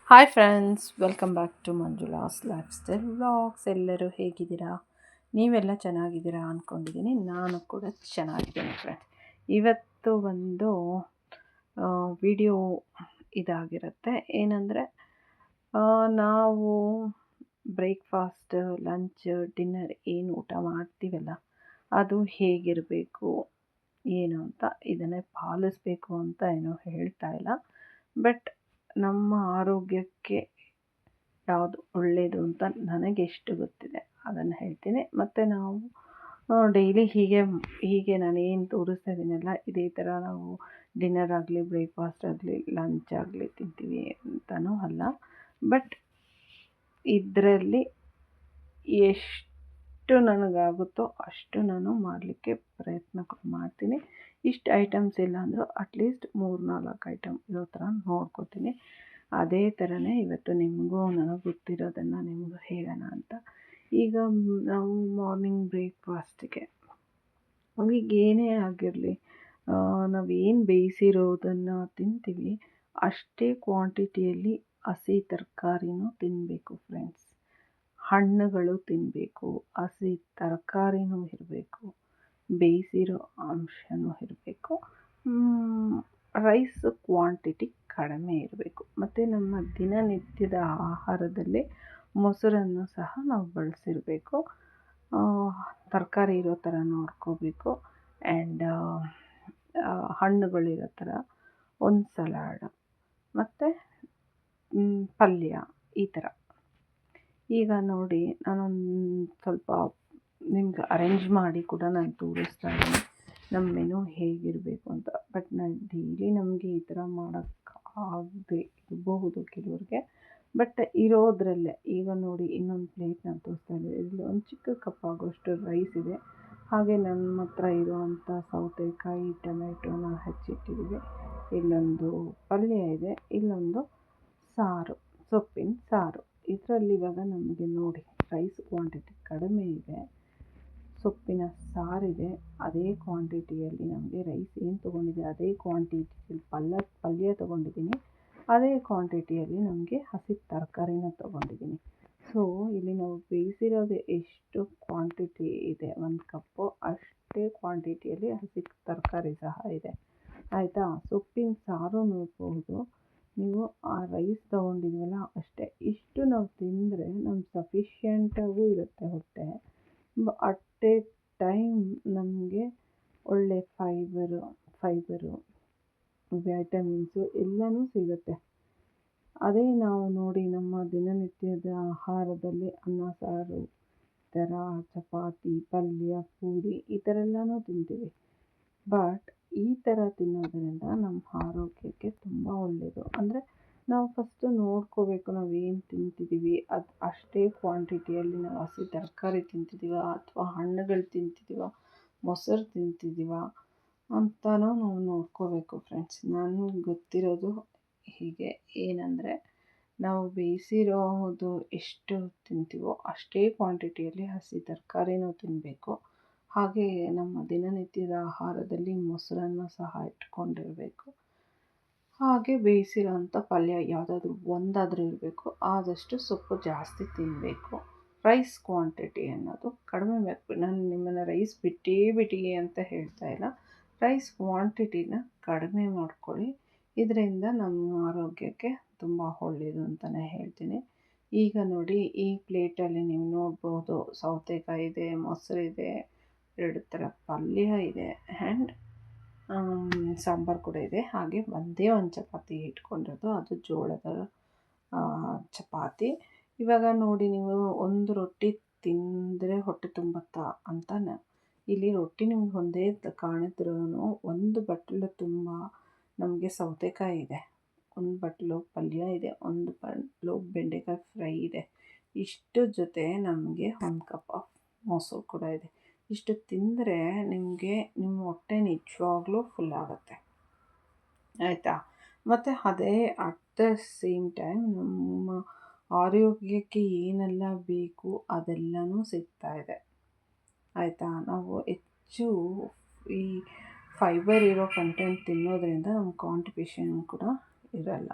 Hi friends, welcome back to Manjula's lifestyle vlogs. ಎಲ್ಲರೂ ಹೇಗಿದ್ದೀರಾ? ನೀವೆಲ್ಲ ಚೆನ್ನಾಗಿದ್ದೀರಾ ಅಂದ್ಕೊಂಡಿದ್ದೀನಿ. ನಾನು ಕೂಡ ಚೆನ್ನಾಗಿದ್ದೀನಿ ಫ್ರೆಂಡ್ಸ್. ಇವತ್ತು ಒಂದು ವಿಡಿಯೋ ಇದಾಗಿರುತ್ತೆ. ಏನಂದರೆ ನಾವು ಬ್ರೇಕ್ಫಾಸ್ಟ್, ಲಂಚ್, ಡಿನ್ನರ್ ಏನು ಊಟ ಮಾಡ್ತೀವಲ್ಲ, ಅದು ಹೇಗಿರಬೇಕು ಏನು ಅಂತ ಇದನ್ನೇ ಪಾಲಿಸಬೇಕು ಅಂತ ಏನೋ ಹೇಳ್ತಾ ಇಲ್ಲ. ಬಟ್ ನಮ್ಮ ಆರೋಗ್ಯಕ್ಕೆ ಯಾವುದು ಒಳ್ಳೆಯದು ಅಂತ ನನಗೆಷ್ಟು ಗೊತ್ತಿದೆ ಅದನ್ನು ಹೇಳ್ತೀನಿ. ಮತ್ತು ನಾವು ಡೈಲಿ ಹೀಗೆ ನಾನೇನು ತೋರಿಸ್ತಾ ಇದ್ದೀನಲ್ಲ, ಇದೇ ಥರ ನಾವು ಡಿನ್ನರ್ ಆಗಲಿ, ಬ್ರೇಕ್ಫಾಸ್ಟ್ ಆಗಲಿ, ಲಂಚ್ ಆಗಲಿ ತಿಂತೀವಿ ಅಂತಲೂ ಅಲ್ಲ. ಬಟ್ ಇದರಲ್ಲಿ ಎಷ್ಟು ನನಗಾಗುತ್ತೋ ಅಷ್ಟು ನಾನು ಮಾಡಲಿಕ್ಕೆ ಪ್ರಯತ್ನ ಮಾಡ್ತೀನಿ. ಇಷ್ಟು ಐಟಮ್ಸ್ ಇಲ್ಲ ಅಂದರೂ ಅಟ್ಲೀಸ್ಟ್ 3-4 ಐಟಮ್ ಇರೋ ಥರ ನೋಡ್ಕೋತೀನಿ. ಅದೇ ಥರನೇ ಇವತ್ತು ನಿಮಗೂ ನನಗೆ ಗೊತ್ತಿರೋದನ್ನು ನಿಮಗೂ ಹೇಳೋಣ ಅಂತ. ಈಗ ನಾವು ಮಾರ್ನಿಂಗ್ ಬ್ರೇಕ್ಫಾಸ್ಟಿಗೆ ಈಗ ಏನೇ ಆಗಿರಲಿ, ನಾವೇನು ಬೇಯಿಸಿರೋದನ್ನು ತಿಂತೀವಿ, ಅಷ್ಟೇ ಕ್ವಾಂಟಿಟಿಯಲ್ಲಿ ಹಸಿ ತರಕಾರಿನೂ ತಿನ್ನಬೇಕು ಫ್ರೆಂಡ್ಸ್. ಹಣ್ಣುಗಳು ತಿನ್ನಬೇಕು, ಹಸಿ ತರಕಾರಿನೂ ಇರಬೇಕು, ಬೇಯಿಸಿರೋ ಅಂಶನೂ ಇರಬೇಕು, ರೈಸ್ ಕ್ವಾಂಟಿಟಿ ಕಡಿಮೆ ಇರಬೇಕು. ಮತ್ತು ನಮ್ಮ ದಿನನಿತ್ಯದ ಆಹಾರದಲ್ಲಿ ಮೊಸರನ್ನು ಸಹ ನಾವು ಬಳಸಿರಬೇಕು. ತರಕಾರಿ ಇರೋ ಥರ ನೋಡ್ಕೋಬೇಕು. ಆ್ಯಂಡ್ ಹಣ್ಣುಗಳಿರೋ ಥರ ಒಂದು ಸಲಾಡ್ ಮತ್ತು ಪಲ್ಯ ಈ ಥರ. ಈಗ ನೋಡಿ, ನಾನೊಂದು ಸ್ವಲ್ಪ ನಿಮ್ಗೆ ಅರೇಂಜ್ ಮಾಡಿ ಕೂಡ ನಾನು ತೋರಿಸ್ತಾ ಇದ್ದೀನಿ ನಮ್ಮ ಮೆನು ಹೇಗಿರಬೇಕು ಅಂತ. ಬಟ್ ನಾನು ಡೈಲಿ ನಮಗೆ ಈ ಥರ ಮಾಡೋಕ್ಕಾಗದೆ ಇರಬಹುದು ಕೆಲವ್ರಿಗೆ. ಬಟ್ ಇರೋದ್ರಲ್ಲೇ ಈಗ ನೋಡಿ, ಇನ್ನೊಂದು ಪ್ಲೇಟ್ ನಾನು ತೋರಿಸ್ತಾ ಇದ್ದೀನಿ. ಇದರಲ್ಲಿ ಒಂದು ಚಿಕ್ಕ ಕಪ್ ಆಗೋಷ್ಟು ರೈಸ್ ಇದೆ. ಹಾಗೆ ನಮ್ಮ ಹತ್ರ ಇರುವಂಥ ಸೌತೆಕಾಯಿ, ಟೊಮೆಟೊನ ಹೆಚ್ಚಿಟ್ಟಿದ್ದೀವಿ. ಇಲ್ಲೊಂದು ಪಲ್ಯ ಇದೆ, ಇಲ್ಲೊಂದು ಸಾರು, ಸೊಪ್ಪಿನ ಸಾರು. ಇದರಲ್ಲಿ ಇವಾಗ ನಮಗೆ ನೋಡಿ, ರೈಸ್ ಕ್ವಾಂಟಿಟಿ ಕಡಿಮೆ ಇದೆ, ಸೊಪ್ಪಿನ ಸಾರಿದೆ. ಅದೇ ಕ್ವಾಂಟಿಟಿಯಲ್ಲಿ ನಮಗೆ ರೈಸ್ ಏನು ತೊಗೊಂಡಿದೆ ಅದೇ ಕ್ವಾಂಟಿಟಿಯಲ್ಲಿ ಪಲ್ಯ ತೊಗೊಂಡಿದ್ದೀನಿ. ಅದೇ ಕ್ವಾಂಟಿಟಿಯಲ್ಲಿ ನಮಗೆ ಹಸಿ ತರಕಾರಿನ ತೊಗೊಂಡಿದ್ದೀನಿ. ಸೊ ಇಲ್ಲಿ ನಾವು ಬೇಯಿಸಿರೋದು ಎಷ್ಟು ಕ್ವಾಂಟಿಟಿ ಇದೆ, 1 ಕಪ್ಪು, ಅಷ್ಟೇ ಕ್ವಾಂಟಿಟಿಯಲ್ಲಿ ಹಸಿ ತರಕಾರಿ ಸಹ ಇದೆ. ಆಯಿತಾ? ಸೊಪ್ಪಿನ ಸಾರು ನೋಡ್ಬೋದು ನೀವು. ಆ ರೈಸ್ ತೊಗೊಂಡಿದ್ವಲ್ಲ ಅಷ್ಟೇ. ಇಷ್ಟು ನಾವು ತಿಂದರೆ ನಮ್ಗೆ ಸಫಿಷಿಯೆಂಟಾಗೂ ಇರುತ್ತೆ ಹೊಟ್ಟೆ. ಅಟ್ ಎ ಟೈಮ್ ನಮಗೆ ಒಳ್ಳೆ ಫೈಬರು, ವಿಟಮಿನ್ಸು ಎಲ್ಲನೂ ಸಿಗುತ್ತೆ. ಅದೇ ನಾವು ನೋಡಿ, ನಮ್ಮ ದಿನನಿತ್ಯದ ಆಹಾರದಲ್ಲಿ ಅನ್ನ ಸಾರು ಥರ, ಚಪಾತಿ, ಪಲ್ಯ, ಪೂರಿ ಈ ಥರ ಎಲ್ಲನೂ ತಿಂತೀವಿ. ಬಟ್ ಈ ಥರ ತಿನ್ನೋದರಿಂದ ನಮ್ಮ ಆರೋಗ್ಯಕ್ಕೆ ತುಂಬ ಒಳ್ಳೆಯದು. ಅಂದರೆ ನಾವು ಫಸ್ಟು ನೋಡ್ಕೋಬೇಕು, ನಾವೇನು ತಿಂತಿದ್ದೀವಿ ಅದು ಅಷ್ಟೇ ಕ್ವಾಂಟಿಟಿಯಲ್ಲಿ ನಾವು ಹಸಿ ತರಕಾರಿ ತಿಂತಿದ್ದೀವ, ಅಥವಾ ಹಣ್ಣುಗಳು ತಿಂತಿದ್ದೀವ, ಮೊಸರು ತಿಂತಿದ್ದೀವ ಅಂತಲೂ ನಾವು ನೋಡ್ಕೋಬೇಕು ಫ್ರೆಂಡ್ಸ್. ನನಗೆ ಗೊತ್ತಿರೋದು ಹೀಗೆ, ಏನಂದರೆ ನಾವು ಬೇಯಿಸಿರೋದು ಎಷ್ಟು ತಿಂತೀವೋ ಅಷ್ಟೇ ಕ್ವಾಂಟಿಟಿಯಲ್ಲಿ ಹಸಿ ತರಕಾರಿನೂ ತಿನ್ನಬೇಕು. ಹಾಗೆ ನಮ್ಮ ದಿನನಿತ್ಯದ ಆಹಾರದಲ್ಲಿ ಮೊಸರನ್ನು ಸಹ ಇಟ್ಕೊಂಡಿರಬೇಕು. ಹಾಗೆ ಬೇಯಿಸಿರೋಂಥ ಪಲ್ಯ ಯಾವುದಾದ್ರೂ ಒಂದಾದರೂ ಇರಬೇಕು. ಆದಷ್ಟು ಸೊಪ್ಪು ಜಾಸ್ತಿ ತಿನ್ನಬೇಕು. ರೈಸ್ ಕ್ವಾಂಟಿಟಿ ಅನ್ನೋದು ಕಡಿಮೆ ಬೇಕು. ನಾನು ನಿಮ್ಮನ್ನು ರೈಸ್ ಬಿಡಿ ಅಂತ ಹೇಳ್ತಾ ಇಲ್ಲ. ರೈಸ್ ಕ್ವಾಂಟಿಟಿನ ಕಡಿಮೆ ಮಾಡ್ಕೊಳ್ಳಿ. ಇದರಿಂದ ನಮ್ಮ ಆರೋಗ್ಯಕ್ಕೆ ತುಂಬ ಒಳ್ಳೆಯದು ಅಂತಲೇ ಹೇಳ್ತೀನಿ. ಈಗ ನೋಡಿ, ಈ ಪ್ಲೇಟಲ್ಲಿ ನೀವು ನೋಡ್ಬೋದು, ಸೌತೆಕಾಯಿ ಇದೆ, ಮೊಸರಿದೆ, 2 ಥರ ಪಲ್ಯ ಇದೆ, ಆ್ಯಂಡ್ ಸಾಂಬಾರು ಕೂಡ ಇದೆ. ಹಾಗೆ ಒಂದೇ ಒಂದು ಚಪಾತಿ ಇಟ್ಕೊಂಡಿರೋದು, ಅದು ಜೋಳದ ಚಪಾತಿ. ಇವಾಗ ನೋಡಿ, ನೀವು ಒಂದು ರೊಟ್ಟಿ ತಿಂದರೆ ಹೊಟ್ಟೆ ತುಂಬುತ್ತಾ ಅಂತ ಇಲ್ಲಿ ರೊಟ್ಟಿ ನಿಮ್ಗೆ ಒಂದೇ ಕಾಣಿದ್ರೂ ಒಂದು ಬಟ್ಲು ತುಂಬ ನಮಗೆ ಸೌತೆಕಾಯಿ ಇದೆ, ಒಂದು ಬಟ್ಲು ಪಲ್ಯ ಇದೆ, ಒಂದು ಬಟ್ಲು ಬೆಂಡೆಕಾಯಿ ಫ್ರೈ ಇದೆ. ಇಷ್ಟು ಜೊತೆ ನಮಗೆ 1 ಕಪ್ ಆಫ್ ಮೊಸರು ಕೂಡ ಇದೆ. ಇಷ್ಟು ತಿಂದರೆ ನಿಮಗೆ ನಿಮ್ಮ ಹೊಟ್ಟೆ ನಿಜವಾಗ್ಲೂ ಫುಲ್ ಆಗುತ್ತೆ. ಆಯಿತಾ? ಮತ್ತು ಅದೇ ಅಟ್ ದ ಸೇಮ್ ಟೈಮ್ ನಮ್ಮ ಆರೋಗ್ಯಕ್ಕೆ ಏನೆಲ್ಲ ಬೇಕು ಅದೆಲ್ಲನೂ ಸಿಗ್ತಾಯಿದೆ. ಆಯಿತಾ? ನಾವು ಹೆಚ್ಚು ಈ ಫೈಬರ್ ಇರೋ ಕಂಟೆಂಟ್ ತಿನ್ನೋದ್ರಿಂದ ನಮ್ಮ ಕಾನ್ಸ್ಟಿಪೇಷನ್ ಕೂಡ ಇರಲ್ಲ.